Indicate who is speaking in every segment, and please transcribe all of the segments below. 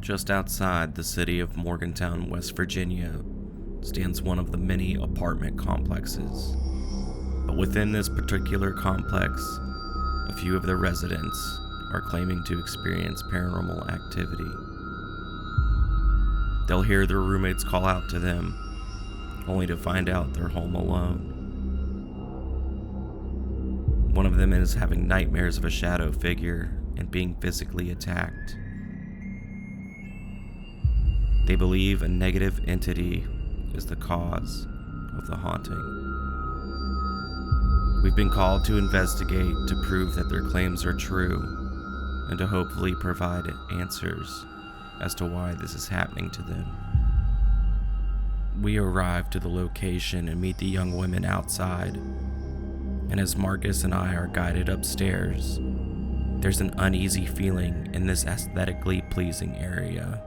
Speaker 1: Just outside the city of Morgantown, West Virginia, stands one of the many apartment complexes. But within this particular complex, a few of the residents are claiming to experience paranormal activity. They'll hear their roommates call out to them, only to find out they're home alone. One of them is having nightmares of a shadow figure and being physically attacked. They believe a negative entity is the cause of the haunting. We've been called to investigate to prove that their claims are true and to hopefully provide answers as to why this is happening to them. We arrive to the location and meet the young women outside, and as Marcus and I are guided upstairs, there's an uneasy feeling in this aesthetically pleasing area.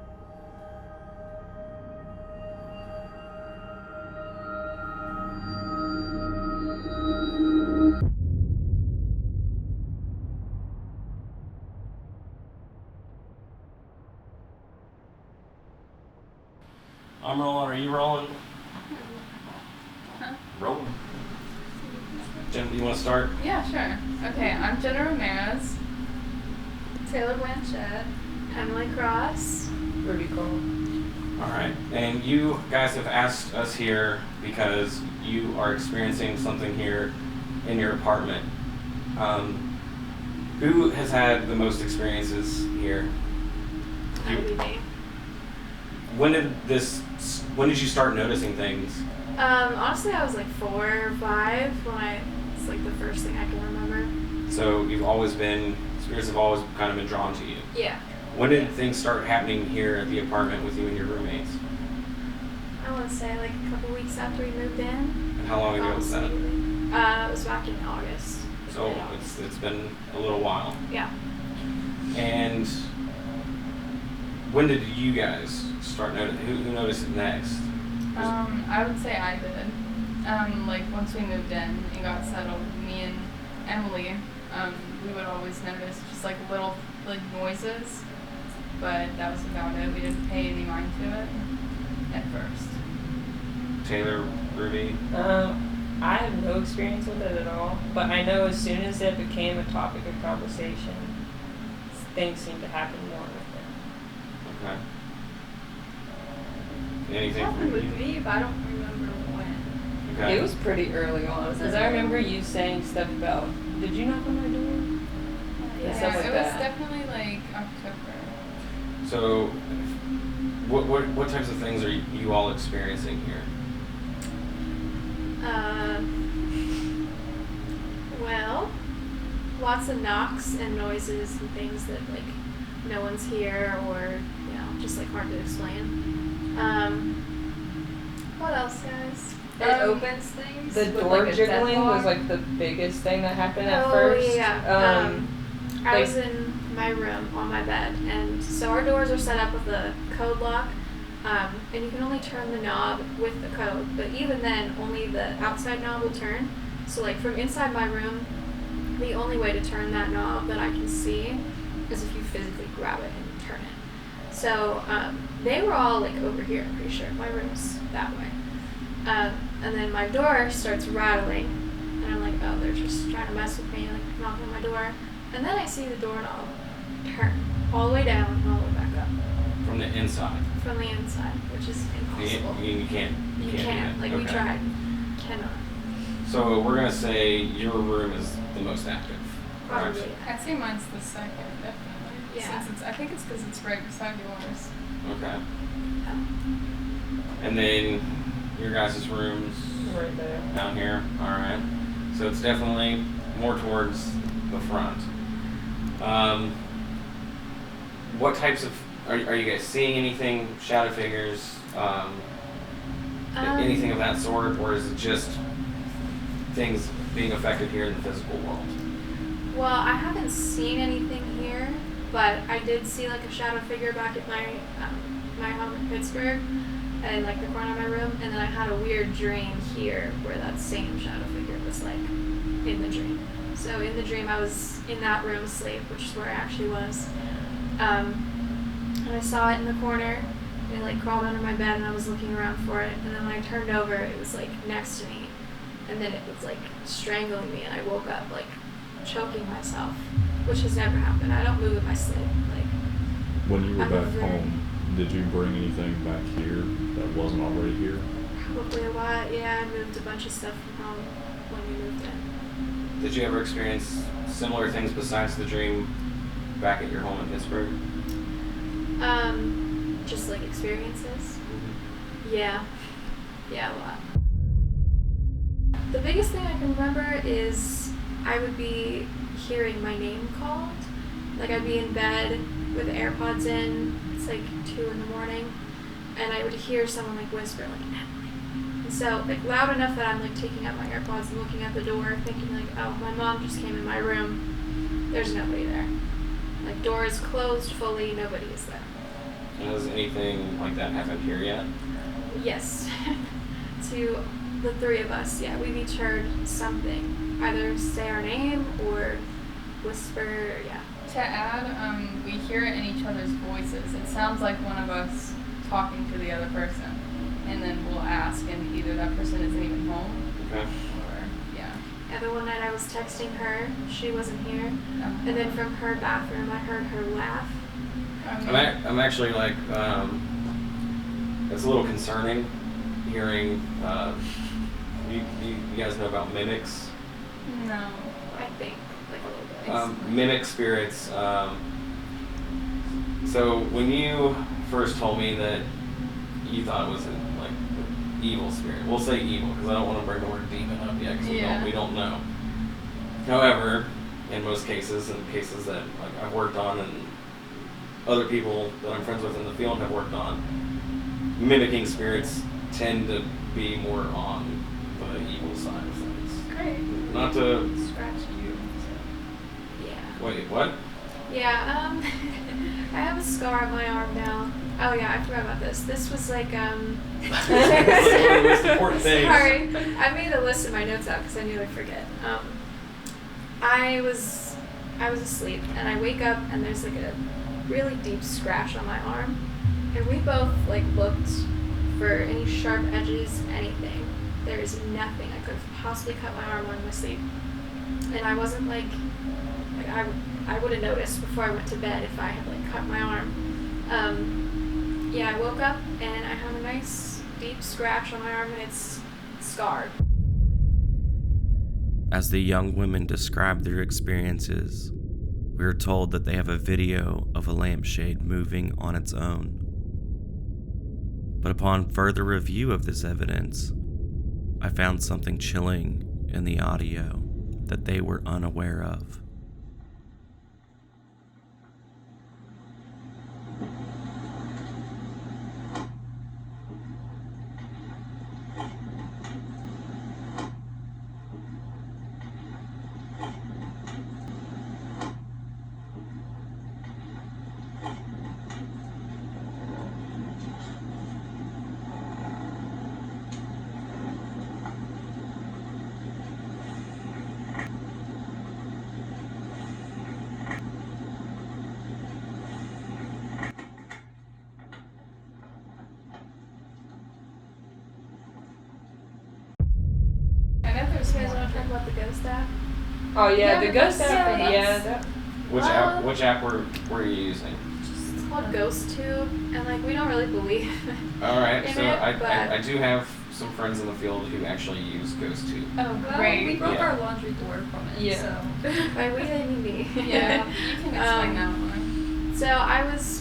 Speaker 1: I'm rolling. Are you rolling?
Speaker 2: Huh?
Speaker 1: Rolling. Jen, do you want to start?
Speaker 2: Yeah, sure. Okay, I'm Jenna Ramirez.
Speaker 3: Taylor Blanchett. Emily Cross.
Speaker 4: Ruby Cole.
Speaker 1: Alright, and you guys have asked us here because you are experiencing something here in your apartment. Who has had the most experiences here?
Speaker 3: Maybe me.
Speaker 1: When did you start noticing things?
Speaker 3: Honestly, I was like 4 or 5 when it's like the first thing I can remember.
Speaker 1: So spirits have always kind of been drawn to you.
Speaker 3: Yeah.
Speaker 1: When did things start happening here at the apartment with you and your roommates?
Speaker 3: I want to say like a couple weeks after we moved in.
Speaker 1: And how long ago was that?
Speaker 3: It was back in August.
Speaker 1: So it's been a little while.
Speaker 3: Yeah.
Speaker 1: And when did you guys start noticing? Who noticed it next?
Speaker 2: I would say I did. Like once we moved in and got settled, me and Emily, we would always notice just like little like noises, but that was about it. We didn't pay any mind to it at first.
Speaker 1: Taylor, Ruby?
Speaker 4: I have no experience with it at all, but I know as soon as it became a topic of conversation, things seem to happen more with it.
Speaker 1: Okay. Anything
Speaker 3: It happened
Speaker 1: for
Speaker 3: with
Speaker 1: you?
Speaker 3: me, but I don't remember when.
Speaker 1: Okay.
Speaker 4: It was pretty early on, because I remember you saying stuff about, did you knock on my door?
Speaker 3: Yeah,
Speaker 4: Stuff like
Speaker 2: it was
Speaker 4: that.
Speaker 2: definitely like October.
Speaker 1: So, what types of things are you all experiencing here?
Speaker 3: Well, lots of knocks and noises and things that like no one's here or just like hard to explain. What else, guys?
Speaker 4: It
Speaker 3: opens things.
Speaker 4: The
Speaker 3: with,
Speaker 4: door
Speaker 3: like, a
Speaker 4: jiggling was
Speaker 3: deadlock.
Speaker 4: like the biggest thing that happened at
Speaker 3: Oh,
Speaker 4: first.
Speaker 3: yeah. I
Speaker 4: like-
Speaker 3: was in my room on my bed, and so our doors are set up with a code lock, and you can only turn the knob with the code, but even then, only the outside knob will turn. So like from inside my room, the only way to turn that knob that I can see is if you physically grab it and turn it. So they were all like over here, I'm pretty sure. My room's that way. And then my door starts rattling, and I'm like, oh, they're just trying to mess with me, like knocking on my door. And then I see the doorknob turn all the way down and all the way back up.
Speaker 1: From the inside?
Speaker 3: From the inside, which is impossible.
Speaker 1: You can't.
Speaker 3: You can't. Like, we tried. Cannot.
Speaker 1: So we're going to say your room is the most active. correct?
Speaker 3: Probably.
Speaker 2: I'd say mine's the second, definitely.
Speaker 3: Yeah.
Speaker 2: Since I think it's because it's right beside yours.
Speaker 1: Okay.
Speaker 3: Oh.
Speaker 1: And then your guys' rooms
Speaker 4: Right there.
Speaker 1: down here. All right. So it's definitely more towards the front. What types of are you guys seeing anything? Shadow figures? Anything of that sort, or is it just things being affected here in the physical world?
Speaker 3: Well, I haven't seen anything here, but I did see like a shadow figure back at my home in Pittsburgh, and like the corner of my room, and then I had a weird dream here where that same shadow figure was like in the dream. So in the dream I was in that room asleep, which is where I actually was. And and I saw it in the corner, and it like crawled under my bed, and I was looking around for it, and then when I turned over, it was like next to me, and then it was like strangling me, and I woke up like choking myself, which has never happened. I don't move in my sleep. Like
Speaker 5: When you were
Speaker 3: I'm
Speaker 5: back
Speaker 3: very-
Speaker 5: home, did you bring anything back here that wasn't already here?
Speaker 3: Probably a lot. Yeah, I moved a bunch of stuff from home when we moved in.
Speaker 6: Did you ever experience similar things besides the dream back at your home in Pittsburgh?
Speaker 3: Just like experiences. Yeah, a lot. The biggest thing I can remember is I would be hearing my name called. Like I'd be in bed with AirPods in. It's like 2 in the morning, and I would hear someone like whisper like Emily. And so like loud enough that I'm like taking out my AirPods and looking at the door, thinking like, oh, my mom just came in my room. There's nobody there. Like door is closed fully. Nobody is there.
Speaker 6: Has anything like that happened here yet?
Speaker 3: Yes. To the 3 of us, yeah, we've each heard something. Either say our name or whisper, yeah.
Speaker 2: To add, we hear it in each other's voices. It sounds like one of us talking to the other person. And then we'll ask, and either that person isn't even home,
Speaker 6: Okay.
Speaker 2: or, yeah.
Speaker 3: Yeah, the one night I was texting her, she wasn't here. And then from her bathroom, I heard her laugh.
Speaker 6: I'm actually like, it's a little concerning hearing, you guys know about mimics?
Speaker 2: No.
Speaker 3: I think, like a little bit.
Speaker 6: Mimic spirits. So when you first told me that you thought it was like an evil spirit, we'll say evil because I don't want to bring the word demon up yet because we don't know. However, in most cases, and cases that like I've worked on and other people that I'm friends with in the field have worked on, mimicking spirits tend to be more on the evil side of things.
Speaker 3: Great.
Speaker 6: Not to
Speaker 3: Scratch you. So. Yeah.
Speaker 6: wait, what?
Speaker 3: Yeah, I have a scar on my arm now. Oh yeah, I forgot about this. This was like,
Speaker 6: One of the most important things.
Speaker 3: Sorry, I made a list of my notes out because I knew I'd forget. I was asleep and I wake up and there's like a really deep scratch on my arm, and we both like looked for any sharp edges, anything. There is nothing. I could have possibly cut my arm in my sleep, and I wasn't like I would have noticed before I went to bed if I had like cut my arm. Yeah, I woke up and I have a nice deep scratch on my arm and it's scarred.
Speaker 1: As the young women describe their experiences, we are told that they have a video of a lampshade moving on its own. But upon further review of this evidence, I found something chilling in the audio that they were unaware of.
Speaker 2: I know there's
Speaker 3: You guys
Speaker 2: more.
Speaker 3: want to talk about the ghost app?
Speaker 4: Oh yeah,
Speaker 2: Yeah,
Speaker 4: the
Speaker 2: but
Speaker 4: ghost
Speaker 2: that's-
Speaker 4: app.
Speaker 2: yeah,
Speaker 4: Yeah,
Speaker 2: that's-
Speaker 4: that.
Speaker 6: Which app were you using?
Speaker 3: It's called Ghost Tube, and like we don't really believe.
Speaker 6: All right,
Speaker 3: in
Speaker 6: so
Speaker 3: it,
Speaker 6: I
Speaker 3: but
Speaker 6: do have some friends in the field who actually use GhostTube.
Speaker 2: Oh,
Speaker 7: Well,
Speaker 2: great.
Speaker 7: we broke
Speaker 6: Yeah.
Speaker 7: our laundry door from it,
Speaker 4: Yeah.
Speaker 7: so.
Speaker 3: by we I mean me.
Speaker 2: Yeah, you can explain that one.
Speaker 3: So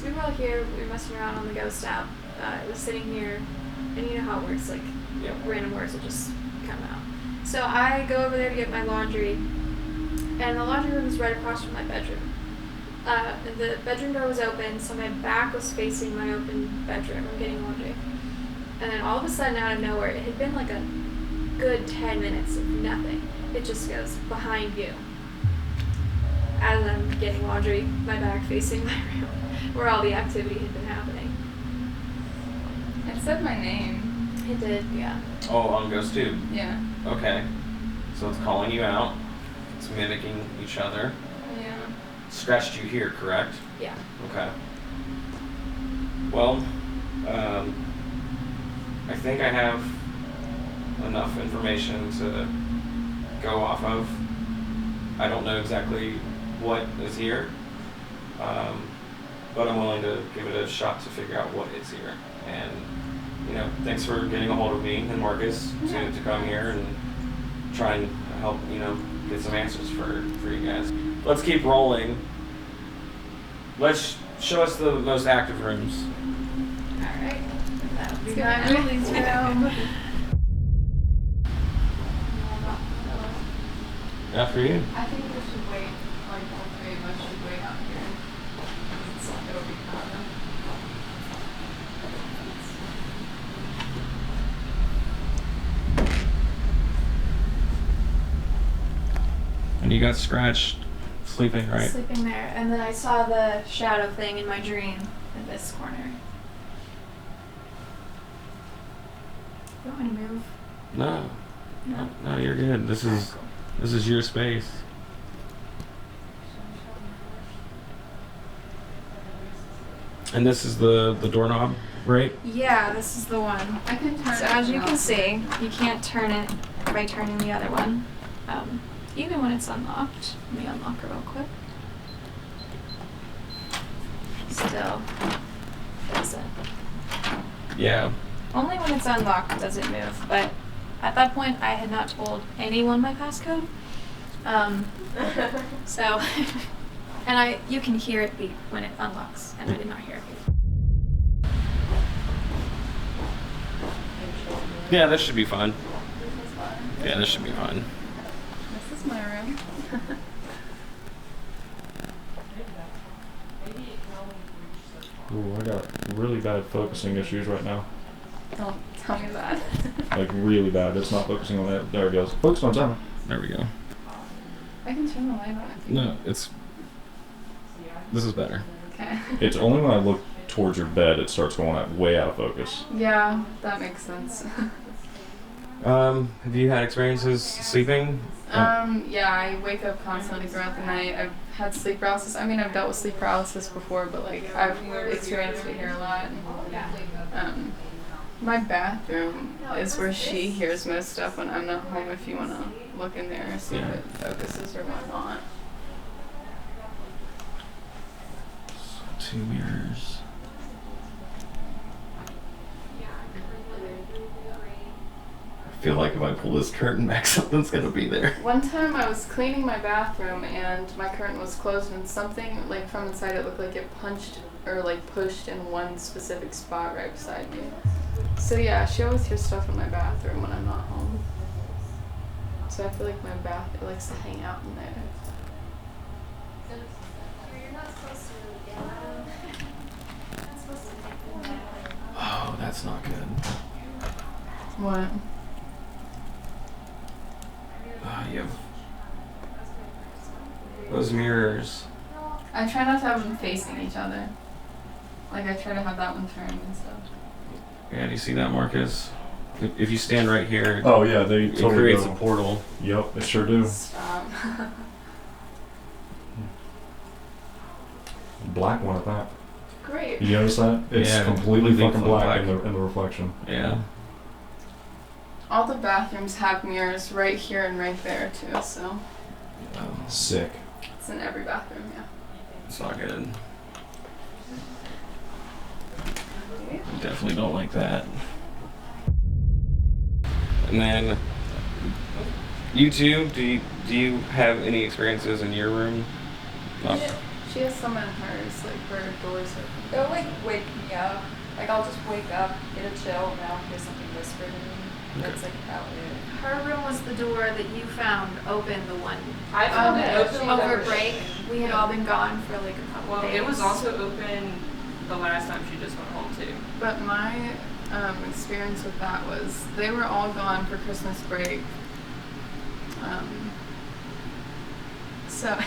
Speaker 3: we were all here, we were messing around on the Ghost app. It was sitting here, and you know how it works, like
Speaker 6: Yep.
Speaker 3: random words will just come out. So I go over there to get my laundry, and the laundry room is right across from my bedroom. And the bedroom door was open, so my back was facing my open bedroom. I'm getting laundry. And then all of a sudden, out of nowhere, it had been like a good 10 minutes of nothing. It just goes, behind you. As I'm getting laundry, my back facing my room, where all the activity had been happening.
Speaker 2: It said my name.
Speaker 3: It did, yeah.
Speaker 6: Oh, on GhostTube.
Speaker 2: Yeah.
Speaker 6: Okay. So it's calling you out. It's mimicking each other.
Speaker 2: Yeah.
Speaker 6: Scratched you here, correct?
Speaker 3: Yeah.
Speaker 6: Okay. Well, I think I have enough information to go off of. I don't know exactly what is here, but I'm willing to give it a shot to figure out what is here. And, you know, thanks for getting a hold of me and Marcus to come here and try and help, you know, get some answers for you guys. Let's keep rolling. Let's show us the most active rooms.
Speaker 3: Alright. That'll be
Speaker 2: My Lily's room.
Speaker 6: After you.
Speaker 2: I think we should wait, like all three of us should wait out here. It'll be fun.
Speaker 6: And you got scratched sleeping, right?
Speaker 3: Sleeping there, and then I saw the shadow thing in my dream in this corner. You want me to move?
Speaker 6: No.
Speaker 3: No.
Speaker 6: No, you're good. This is your space. And this is the doorknob, right?
Speaker 3: Yeah, this is the one.
Speaker 2: I can turn
Speaker 3: So
Speaker 2: it
Speaker 3: as you
Speaker 2: off.
Speaker 3: can see, you can't turn it by turning the other one. Even when it's unlocked. Let me unlock it real quick. Still doesn't.
Speaker 6: Yeah.
Speaker 3: Only when it's unlocked does it move, but at that point I had not told anyone my passcode. So, and you can hear it beep when it unlocks, and I did not hear it beep.
Speaker 6: Yeah, this should be fun. Yeah, this should be fun.
Speaker 2: This is my room.
Speaker 5: Ooh, I got really bad focusing issues right now.
Speaker 2: Don't tell me that.
Speaker 5: Like really bad. It's not focusing on that. There it goes. Focus on camera.
Speaker 6: There we go.
Speaker 2: I can turn the light on.
Speaker 6: No, this is better.
Speaker 2: Okay.
Speaker 5: It's only when I look towards your bed it starts going way out of focus.
Speaker 2: Yeah, that makes sense.
Speaker 6: Have you had experiences sleeping?
Speaker 2: Yeah, I wake up constantly throughout the night. I've had sleep paralysis. I mean, I've dealt with sleep paralysis before, but like I've experienced it here a lot. My bathroom is where she hears most stuff when I'm not home. If you want to look in there and see if it focuses or whatnot.
Speaker 6: Two mirrors. I feel like if I pull this curtain back, something's gonna be there.
Speaker 2: One time I was cleaning my bathroom and my curtain was closed and something like from inside it looked like it punched or like pushed in one specific spot right beside me. So yeah, she always hears stuff in my bathroom when I'm not home. So I feel like my bath, it likes to hang out in there.
Speaker 3: You're not supposed to really get out. You're not supposed to make them
Speaker 6: Oh, that's not good.
Speaker 2: What?
Speaker 6: You have those mirrors.
Speaker 2: I try not to have them facing each other. Like I try to have that one turned and stuff.
Speaker 6: Yeah, do you see that, Marcus? If you stand right here,
Speaker 5: Oh yeah, they
Speaker 6: it
Speaker 5: totally
Speaker 6: creates
Speaker 5: go.
Speaker 6: a portal.
Speaker 5: Yep, they sure do.
Speaker 2: Stop.
Speaker 5: Black one at that.
Speaker 2: Great.
Speaker 5: You notice that? It's
Speaker 6: Yeah,
Speaker 5: completely
Speaker 6: completely
Speaker 5: fucking black,
Speaker 6: black.
Speaker 5: in the reflection.
Speaker 6: Yeah.
Speaker 2: All the bathrooms have mirrors right here and right there too, so
Speaker 5: Sick.
Speaker 2: it's in every bathroom, yeah.
Speaker 6: It's not good. Definitely don't like that. And then, you two, do you have any experiences in your room? Oh.
Speaker 2: She has some in hers, like her doors open.
Speaker 7: It'll like wake me up. Like I'll just wake up, get a chill, and I'll hear something whisper to me. That's like about it.
Speaker 3: Her room was the door that you found open the one
Speaker 4: I found it open
Speaker 3: over
Speaker 4: whenever
Speaker 3: break. We had all been gone for like a couple
Speaker 4: Well,
Speaker 3: days.
Speaker 4: it was also open the last time she just went home too.
Speaker 2: But my experience with that was they were all gone for Christmas break. So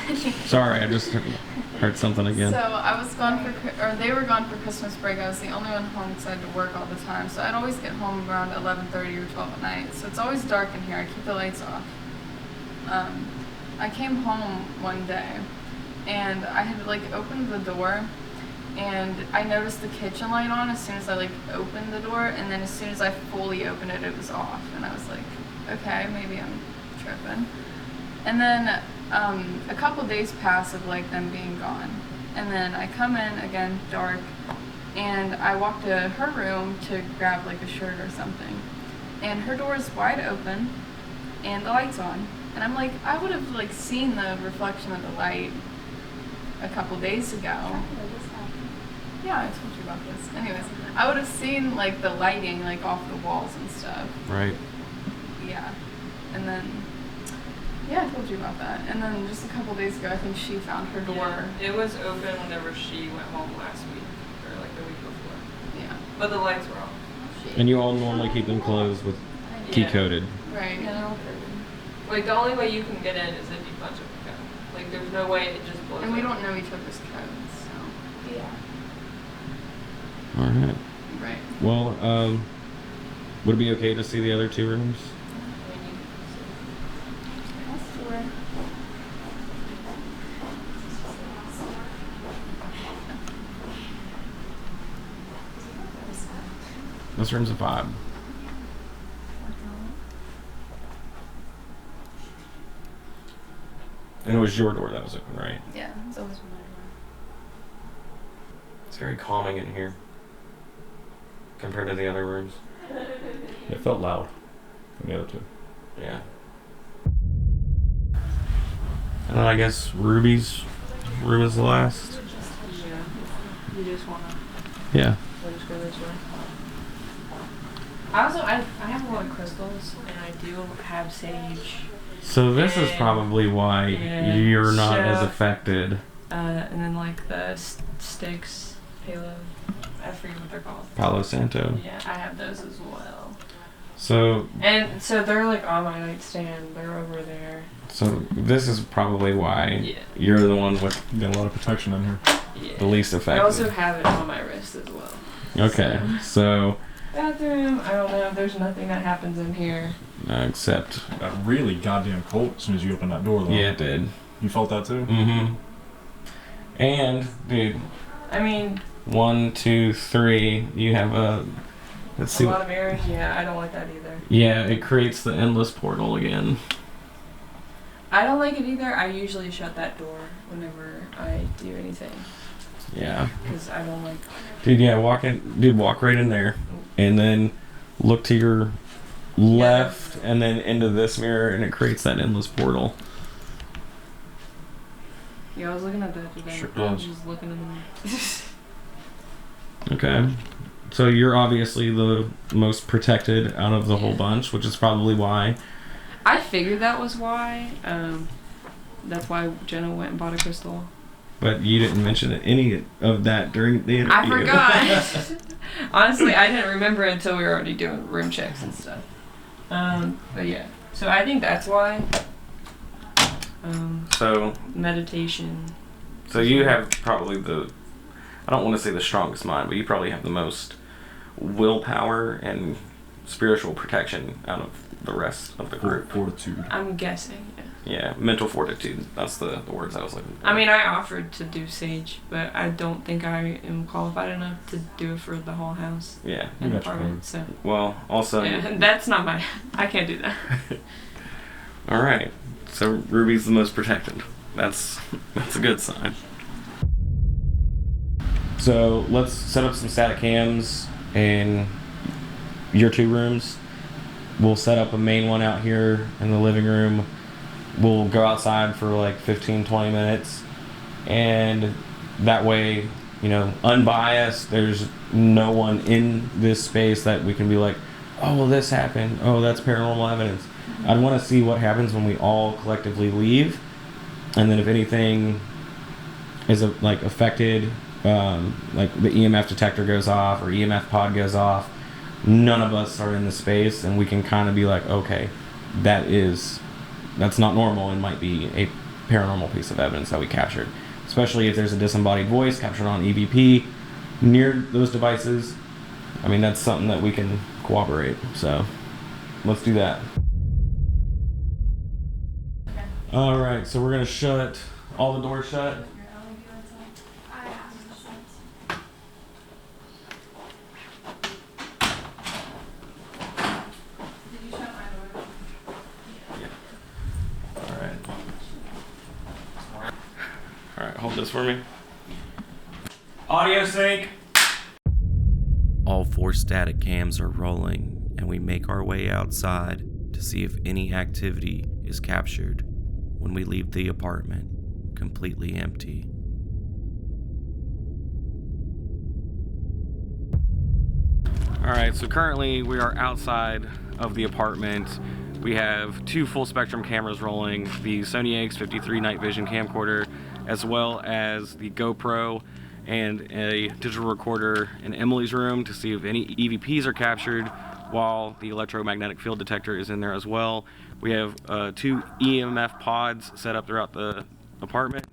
Speaker 6: Sorry, I just heard something again.
Speaker 2: So I was gone or they were gone for Christmas break. I was the only one home because I had to work all the time. So I'd always get home around 11:30 or 12 at night. So it's always dark in here. I keep the lights off. I came home one day and I had like opened the door and I noticed the kitchen light on as soon as I like opened the door, and then as soon as I fully opened it, it was off, and I was like, okay, maybe I'm tripping. And then a couple days pass of like them being gone, and then I come in again, dark, and I walk to her room to grab like a shirt or something, and her door is wide open, and the light's on, and I'm like, I would have like seen the reflection of the light a couple days ago. Yeah, I told you about this. Anyways, I would have seen like the lighting like off the walls and stuff.
Speaker 1: Right.
Speaker 2: Yeah, and then yeah, I told you about that. And then just a couple days ago, I think she found her door.
Speaker 4: Yeah, it was open whenever she went home last week, or like the week before.
Speaker 2: Yeah.
Speaker 4: But the lights were off.
Speaker 1: And you all normally keep them closed with key coded.
Speaker 2: Right.
Speaker 4: Yeah. Like the only way you can get in is if you punch up the code. Like there's no way it just blows.
Speaker 2: And we
Speaker 4: up.
Speaker 2: don't know each other's codes, so.
Speaker 3: Yeah.
Speaker 1: All right.
Speaker 2: Right.
Speaker 1: Well, would it be okay to see the other two rooms? This room's a vibe. And it was your door that was open, right?
Speaker 2: Yeah, it's always been my
Speaker 1: It's very calming in here compared to the other rooms.
Speaker 5: It felt loud from the other two.
Speaker 1: Yeah. And then I guess Ruby's room is the last.
Speaker 4: Yeah. You just wanna.
Speaker 1: Yeah.
Speaker 4: We'll just go this way. I have a lot of crystals, and I do have sage.
Speaker 1: So this is
Speaker 4: And-
Speaker 1: probably why
Speaker 4: yeah,
Speaker 1: you're not as
Speaker 4: so-
Speaker 1: affected.
Speaker 4: And then like the sticks, palo, I forget what they're called.
Speaker 1: Palo Santo.
Speaker 4: Yeah, I have those as well.
Speaker 1: So
Speaker 4: And so they're like on my nightstand. They're over there.
Speaker 1: this is probably why
Speaker 4: Yeah.
Speaker 1: you're the one with
Speaker 5: You got a lot of protection in here.
Speaker 4: Yeah.
Speaker 1: the least
Speaker 4: I
Speaker 1: affected.
Speaker 4: also have it on my wrist as well.
Speaker 1: Okay, so
Speaker 4: Bathroom, I don't know. There's nothing that happens in here.
Speaker 1: except
Speaker 5: Got really goddamn cold as soon as you opened that door, though.
Speaker 1: yeah, it did.
Speaker 5: You felt that too?
Speaker 1: Mm-hmm. And dude,
Speaker 4: I mean,
Speaker 1: 1, 2, 3. You have a. Let's see.
Speaker 4: a lot of mirrors. Yeah, I don't like that either.
Speaker 1: Yeah, it creates the endless portal again.
Speaker 4: I don't like it either. I usually shut that door whenever I do anything
Speaker 1: Yeah.
Speaker 4: because I don't like.
Speaker 1: Dude, yeah, walk right in there, and then look to your left, and then into this mirror, and it creates that endless portal.
Speaker 4: Yeah, I was looking at that today.
Speaker 5: Sure
Speaker 4: I was
Speaker 5: does.
Speaker 4: just looking at them.
Speaker 1: Okay. So you're obviously the most protected out of the whole bunch, which is probably why.
Speaker 4: I figured that was why. That's why Jenna went and bought a crystal.
Speaker 1: But you didn't mention any of that during the interview.
Speaker 4: I forgot. Honestly, I didn't remember until we were already doing room checks and stuff. But yeah. So I think that's why.
Speaker 1: So
Speaker 4: Meditation.
Speaker 1: you have probably I don't want to say the strongest mind, but you probably have the most willpower and spiritual protection out of the rest of the group.
Speaker 5: Fortitude.
Speaker 4: I'm guessing. Yeah.
Speaker 1: Yeah, mental fortitude. That's the words I was looking for.
Speaker 4: I mean, I offered to do sage, but I don't think I am qualified enough to do it for the whole house
Speaker 1: Yeah.
Speaker 4: and
Speaker 5: You got your
Speaker 4: apartment. So
Speaker 1: Well, also.
Speaker 4: yeah, that's not my. I can't do that.
Speaker 1: All right. So Ruby's the most protected. That's a good sign. So let's set up some static cams in your two rooms. We'll set up a main one out here in the living room. We'll go outside for like 15, 20 minutes. And that way, unbiased, there's no one in this space that we can be like, oh, well, this happened. Oh, that's paranormal evidence. I'd want to see what happens when we all collectively leave. And then if anything is affected, like the EMF detector goes off or EMF pod goes off, none of us are in the space, and we can kind of be like, okay, that's not normal and might be a paranormal piece of evidence that we captured. Especially if there's a disembodied voice captured on EVP near those devices. I mean, that's something that we can cooperate. So let's do that. All right, so we're gonna shut all the doors shut.
Speaker 6: hold this for me. Audio sync.
Speaker 1: All 4 static cams are rolling, and we make our way outside to see if any activity is captured when we leave the apartment completely empty. Alright, so currently we are outside of the apartment. We have 2 full spectrum cameras rolling, the Sony AX53 night vision camcorder, as well as the GoPro and a digital recorder in Emily's room to see if any EVPs are captured, while the electromagnetic field detector is in there as well. We have 2 EMF pods set up throughout the apartment,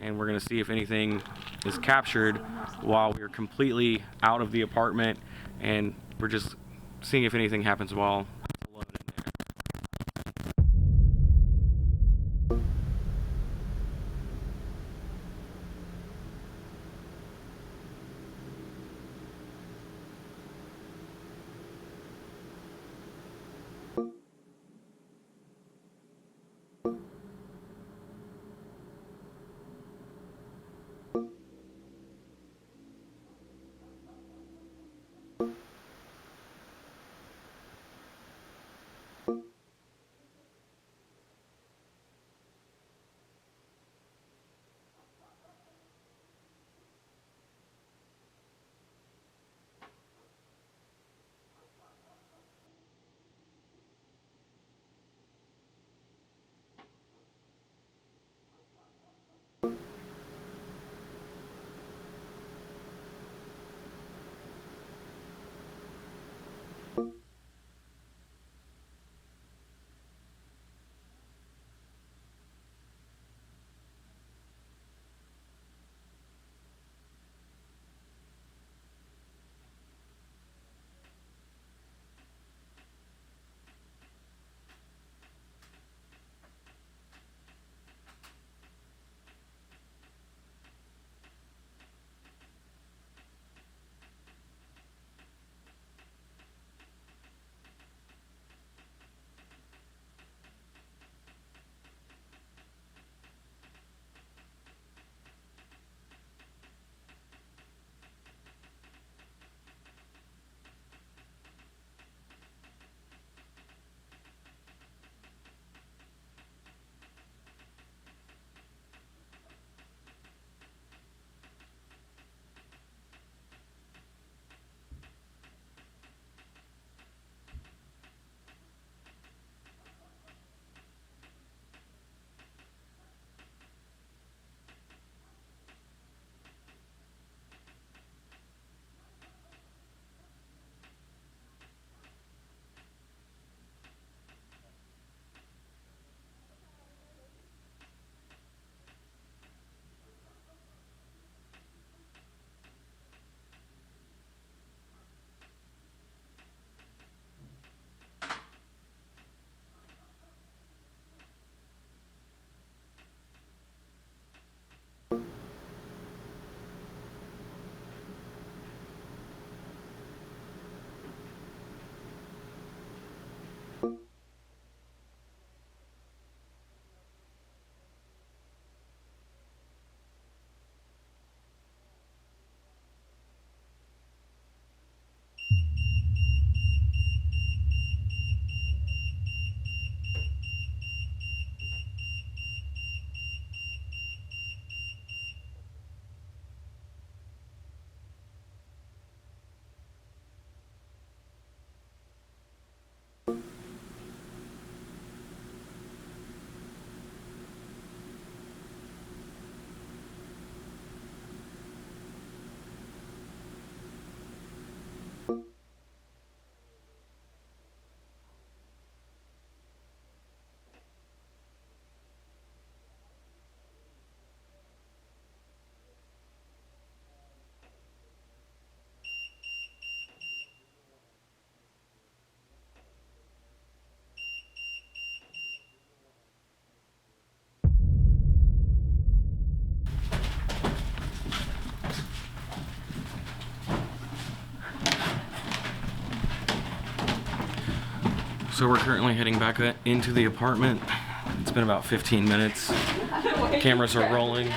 Speaker 1: and we're going to see if anything is captured while we're completely out of the apartment, and we're just seeing if anything happens while it's alone in there. So we're currently heading back into the apartment. It's been about 15 minutes. Cameras are rolling.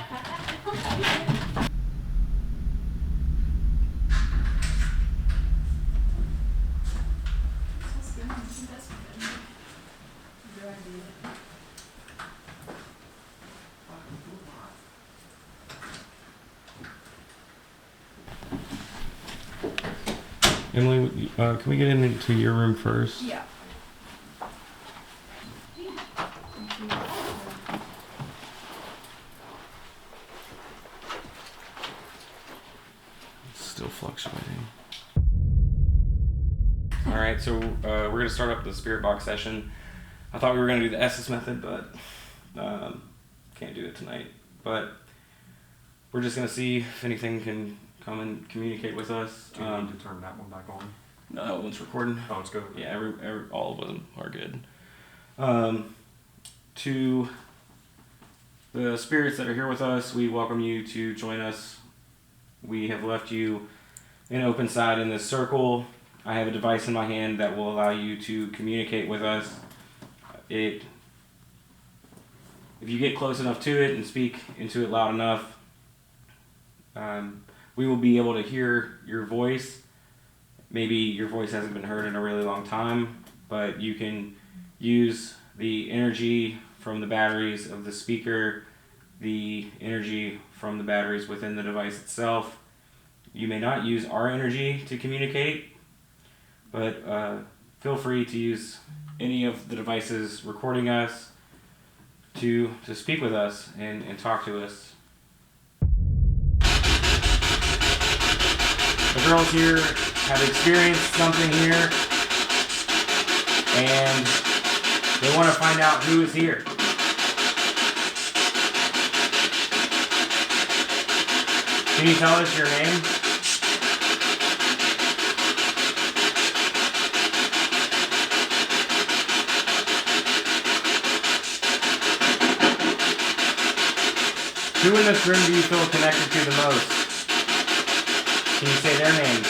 Speaker 1: Emily, can we get into your room first?
Speaker 2: Yeah.
Speaker 1: Still fluctuating. Alright, so we're going to start up the Spirit Box session. I thought we were going to do the SS method, but can't do it tonight. But we're just going to see if anything can come and communicate with us.
Speaker 5: Do you need to turn that one back on?
Speaker 1: No, that one's recording.
Speaker 5: Oh, it's good.
Speaker 1: Yeah, all of them are good. To the spirits that are here with us, we welcome you to join us. We have left you an open side in this circle. I have a device in my hand that will allow you to communicate with us. If you get close enough to it and speak into it loud enough, we will be able to hear your voice. Maybe your voice hasn't been heard in a really long time, but you can use the energy from the batteries of the speaker, the energy from the batteries within the device itself. You may not use our energy to communicate, but feel free to use any of the devices recording us to speak with us and talk to us. The girls here have experienced something here, and they want to find out who is here. Can you tell us your name? Who in this room do you feel connected to the most? Can you say their name?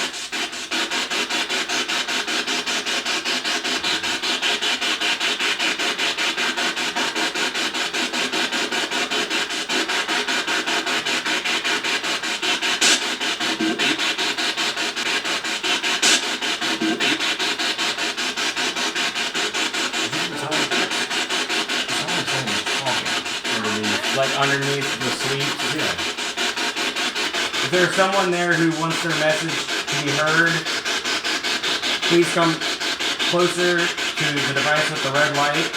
Speaker 1: Like underneath the suite?
Speaker 5: Yeah.
Speaker 1: If there's someone there who wants their message to be heard, please come closer to the device with the red light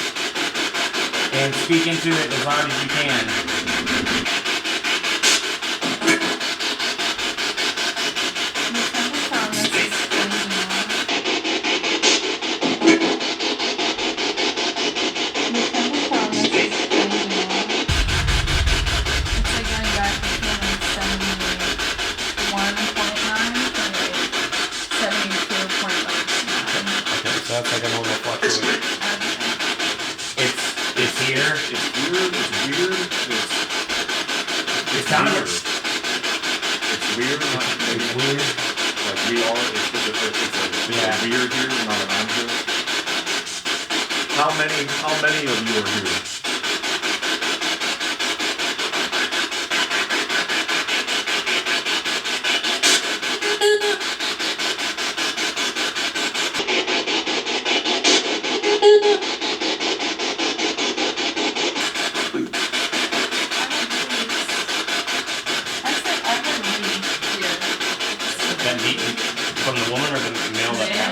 Speaker 1: and speak into it as loud as you can. That's like a normal fluctuation. It's here.
Speaker 5: It's weird.
Speaker 1: It's kind of
Speaker 5: It's weird.
Speaker 1: It's weird.
Speaker 5: Like we are. It's weird here, not an I'm here. How many of you are here?
Speaker 1: From the woman or the male that yeah.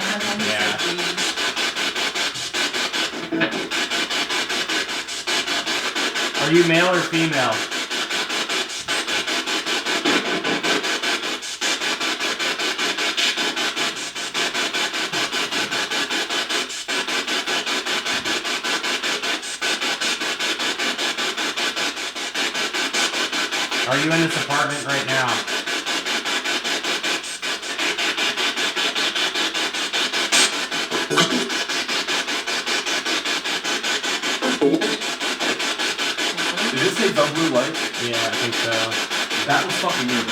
Speaker 1: Are you male or female? Are you in this apartment right now?
Speaker 5: Did it say the blue light?
Speaker 1: Yeah, I think so.
Speaker 5: That was fucking weird.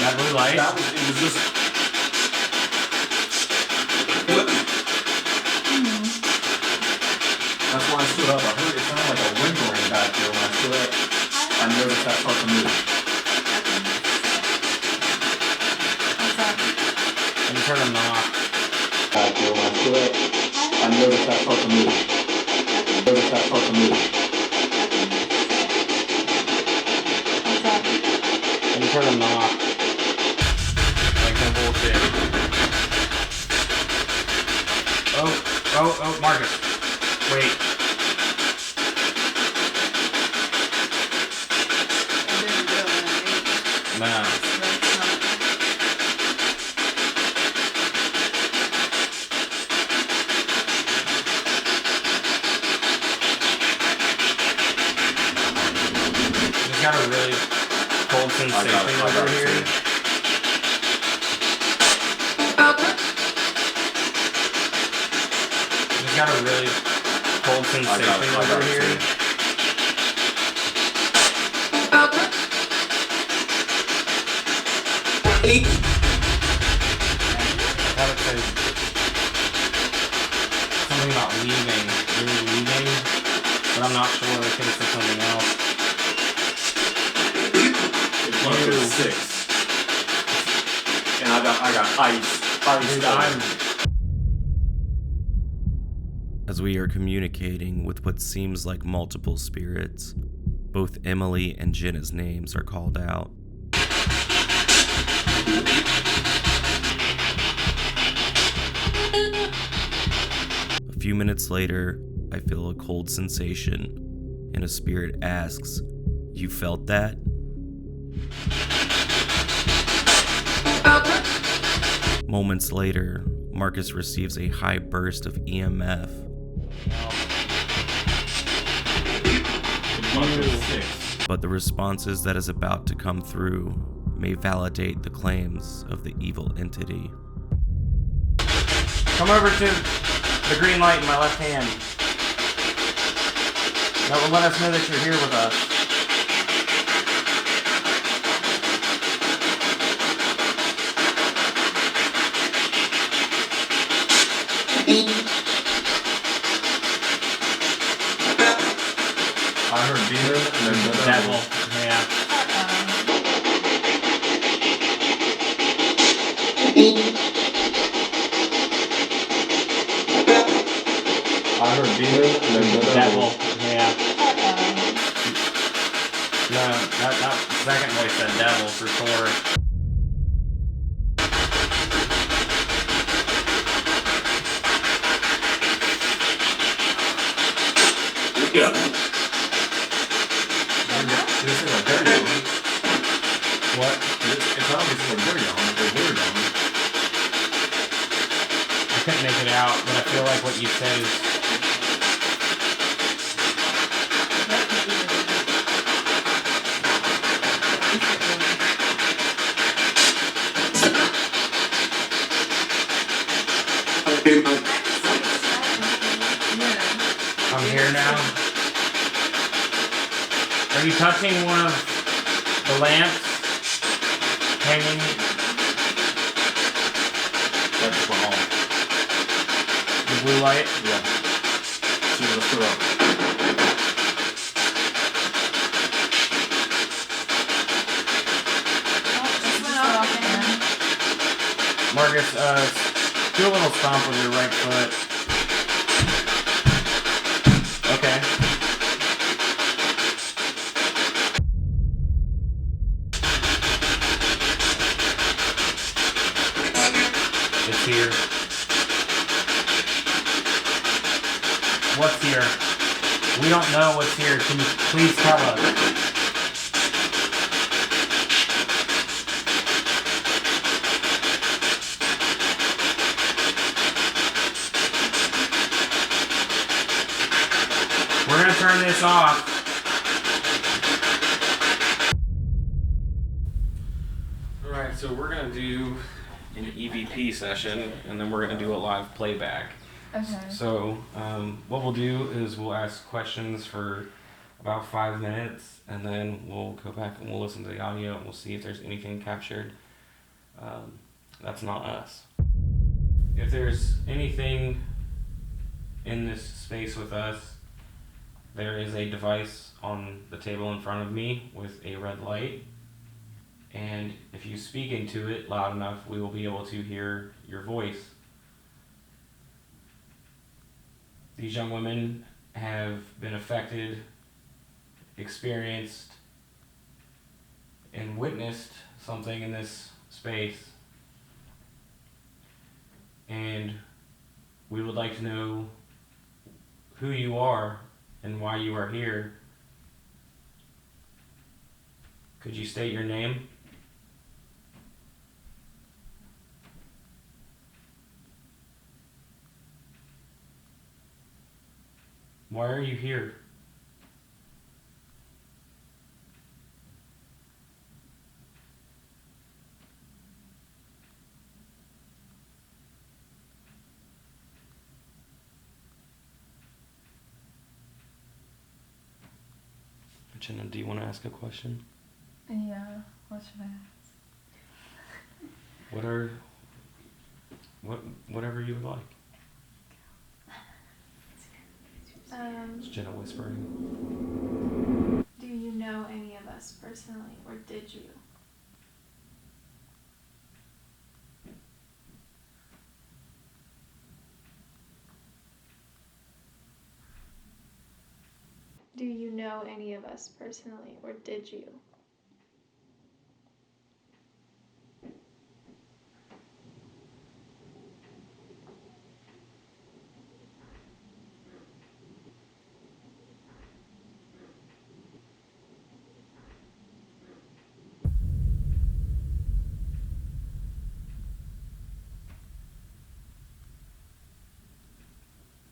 Speaker 1: That blue light?
Speaker 5: It was just... That's why I stood up. I heard it sounded like a whimpering back there when I stood up. I noticed that start to move.
Speaker 2: What's that?
Speaker 6: And turn a knob.
Speaker 5: I noticed that start to move. Notice that start to move.
Speaker 2: What's that?
Speaker 6: And turn a knob. Like no bullshit. Oh, Marcus. Wait.
Speaker 2: It didn't do it, right?
Speaker 6: Nah.
Speaker 2: That's not.
Speaker 6: Just got a really cold sensation
Speaker 5: I got
Speaker 6: over
Speaker 5: it
Speaker 6: here.
Speaker 5: too.
Speaker 6: Just got a really cold sensation over here. I thought it said something about leaving. You're leaving, but I'm not sure. I think it's something else.
Speaker 5: It's 1:06. And I got ice.
Speaker 6: Dude, I'm
Speaker 1: As we are communicating with what seems like multiple spirits, both Emily and Jenna's names are called out. A few minutes later, I feel a cold sensation, and a spirit asks, "You felt that?" Moments later, Marcus receives a high burst of EMF.
Speaker 5: It's 1:06.
Speaker 1: But the responses that is about to come through may validate the claims of the evil entity.
Speaker 6: come over to the green light in my left hand. That will let us know that you're here with us.
Speaker 5: I heard demon and then the
Speaker 6: Devil. Yeah.
Speaker 5: I heard demon and then the
Speaker 6: Devil. Yeah. No, that second voice said devil for sure.
Speaker 5: Yeah. This is a dirty one.
Speaker 6: What?
Speaker 5: It's obviously a dirty one. It's a weird one.
Speaker 6: I couldn't make it out, but I feel like what you said is. I'm here now. Are you touching one of the lamps hanging?
Speaker 5: That's the hall.
Speaker 6: The blue light?
Speaker 5: Yeah. See, let's put it up.
Speaker 6: Marcus, do a little stomp with your right foot. Okay. It's here. What's here? We don't know what's here. Can you please tell us? We're gonna turn this off. Alright, so we're gonna do an EVP session and then we're gonna do a live playback.
Speaker 2: Okay.
Speaker 6: So, what we'll do is we'll ask questions for about 5 minutes and then we'll go back and we'll listen to the audio and we'll see if there's anything captured. That's not us. If there's anything in this space with us,
Speaker 1: there is a device on the table in front of me with a red light, and if you speak into it loud enough, we will be able to hear your voice. These young women have been affected, experienced, and witnessed something in this space, and we would like to know who you are and why you are here. Could you state your name? Why are you here? Jenna, do you want to ask a question?
Speaker 2: Yeah, what should I ask?
Speaker 1: Whatever you would like. It's
Speaker 3: Um,
Speaker 1: Jenna whispering.
Speaker 3: do you know any of us personally, or did you? Do you know any of us personally, or did you?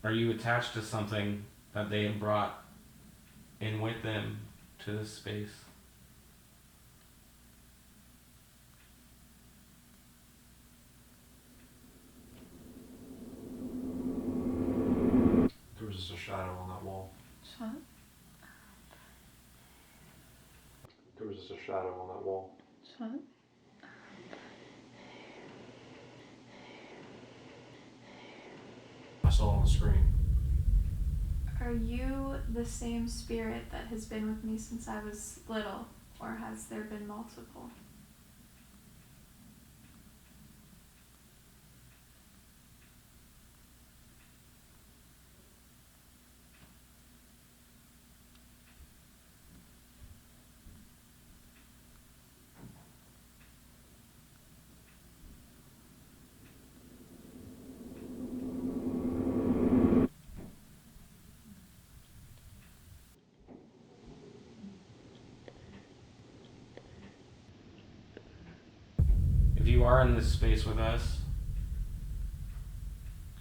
Speaker 1: Are you attached to something that they have brought in with them to this space?
Speaker 5: There was just a shadow on that wall.
Speaker 2: What?
Speaker 5: There was just a shadow on that wall.
Speaker 2: What?
Speaker 5: I saw on the screen.
Speaker 3: Are you the same spirit that has been with me since I was little, or has there been multiple?
Speaker 1: If you are in this space with us,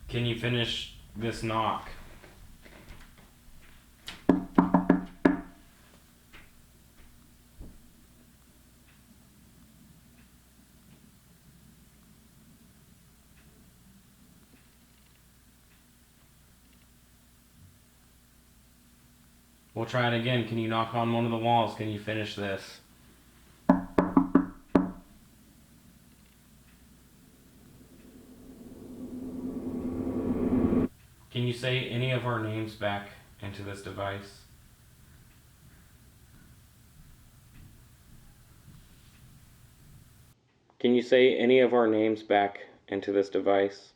Speaker 1: can you finish this knock? We'll try it again. Can you knock on one of the walls? Can you finish this? Can you say any of our names back into this device? Can you say any of our names back into this device?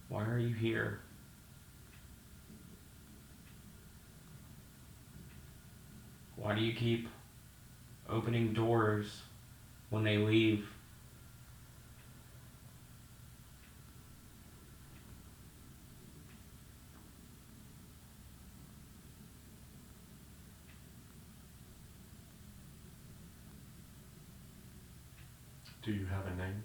Speaker 1: Why are you here? Why do you keep opening doors when they leave?
Speaker 5: Do you have a name?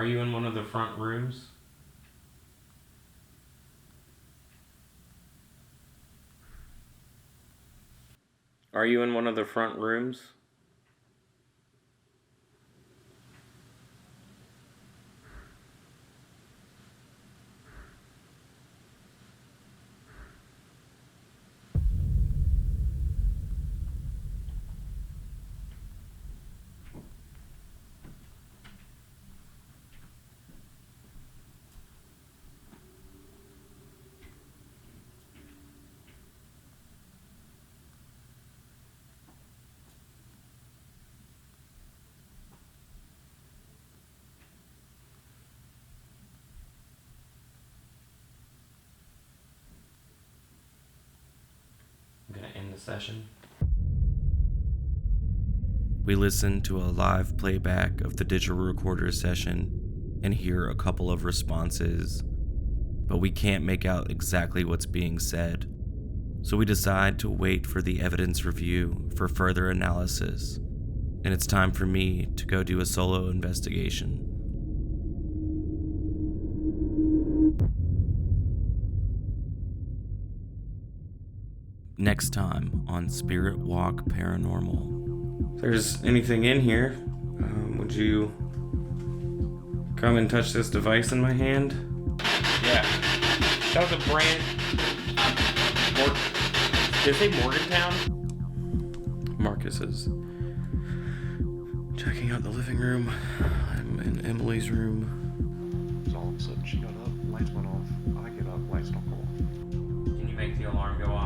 Speaker 1: Are you in one of the front rooms? Are you in one of the front rooms? I'm gonna end the session. We listen to a live playback of the digital recorder session and hear a couple of responses, but we can't make out exactly what's being said. So we decide to wait for the evidence review for further analysis, and it's time for me to go do a solo investigation. Next time on Spirit Walk Paranormal. If there's anything in here, would you come and touch this device in my hand? Yeah. That was a brand... Did it say Morgantown? Marcus is checking out the living room. I'm in Emily's room.
Speaker 5: So all of a sudden she got up, lights went off. I get up, lights don't go off.
Speaker 1: Can you make the alarm go off?